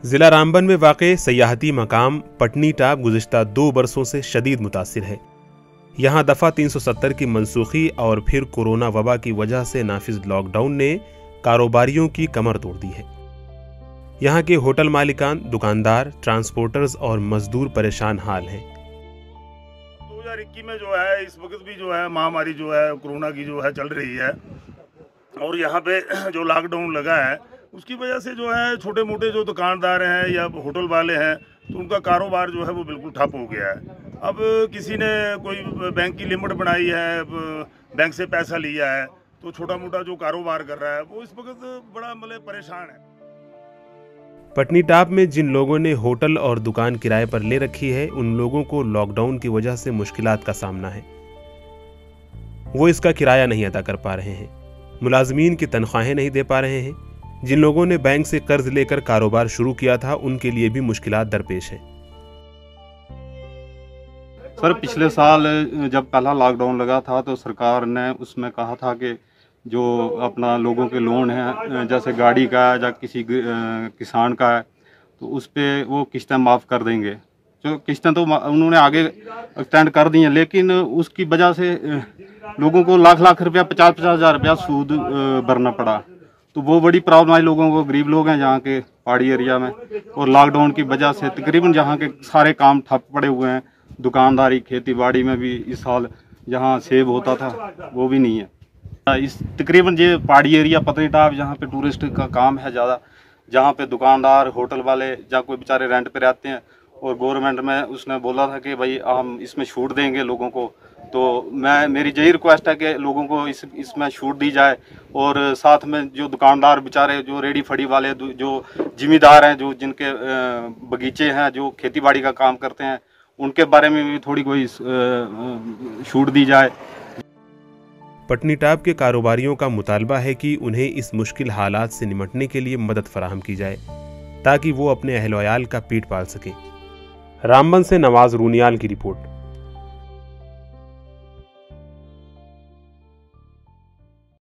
जिला रामबन में वाक़े सयाहती मकाम पटनी टाप गुज़िश्ता 2 बरसों से शदीद मुतासिर है। यहाँ दफ़ा 370 की मनसूखी और फिर कोरोना वबा की वजह से नाफिज लॉकडाउन ने कारोबारियों की कमर तोड़ दी है। यहाँ के होटल मालिकान, दुकानदार, ट्रांसपोर्टर्स और मजदूर परेशान हाल हैं। 2021 में जो है इस वक्त भी जो है महामारी जो है कोरोना की जो है चल रही है और यहाँ पे जो लॉकडाउन लगा है उसकी वजह से जो है छोटे मोटे जो दुकानदार हैं या होटल वाले हैं तो उनका कारोबार जो है वो बिल्कुल ठप हो गया है। अब किसी ने कोई बैंक की लिमिट बनाई है, बैंक से पैसा लिया है, तो छोटा मोटा जो कारोबार कर रहा है वो इस वक्त बड़ा मतलब परेशान है। पटनी टाप में जिन लोगों ने होटल और दुकान किराए पर ले रखी है उन लोगों को लॉकडाउन की वजह से मुश्किलात का सामना है। वो इसका किराया नहीं अदा कर पा रहे हैं, मुलाजमीन की तनख्वाहें नहीं दे पा रहे हैं। जिन लोगों ने बैंक से कर्ज लेकर कारोबार शुरू किया था उनके लिए भी मुश्किलात दरपेश है। सर, पिछले साल जब पहला लॉकडाउन लगा था तो सरकार ने उसमें कहा था कि जो अपना लोगों के लोन है, जैसे गाड़ी का है या किसी किसान का है, तो उस पर वो किस्तें माफ़ कर देंगे। जो किस्तें तो उन्होंने आगे एक्सटेंड कर दी हैं, लेकिन उसकी वजह से लोगों को लाख लाख रुपया, 50-50 हज़ार रुपया सूद भरना पड़ा। तो वो बड़ी प्रॉब्लम आई लोगों को। गरीब लोग हैं यहाँ के पहाड़ी एरिया में, और लॉकडाउन की वजह से तकरीबन यहाँ के सारे काम ठप पड़े हुए हैं। दुकानदारी, खेती बाड़ी में भी इस साल जहाँ सेब होता था वो भी नहीं है। इस तकरीबन ये पहाड़ी एरिया पटनी टाप जहाँ पे टूरिस्ट का काम है ज़्यादा, जहाँ पे दुकानदार, होटल वाले या कोई बेचारे रेंट पे रहते हैं, और गवर्नमेंट में उसने बोला था कि भाई हम इसमें छूट देंगे लोगों को। तो मेरी यही रिक्वेस्ट है कि लोगों को इसमें छूट दी जाए, और साथ में जो दुकानदार बेचारे, जो रेडी फड़ी वाले, जो जिम्मेदार हैं, जो जिनके बगीचे हैं, जो खेती बाड़ी का काम करते हैं, उनके बारे में भी थोड़ी कोई छूट दी जाए। पटनी टाप के कारोबारियों का मुतालबा है कि उन्हें इस मुश्किल हालात से निपटने के लिए मदद फराहम की जाए ताकि वो अपने अहल-ओ-अयाल का पेट पाल सके। रामबन से नवाज रूनियाल की रिपोर्ट।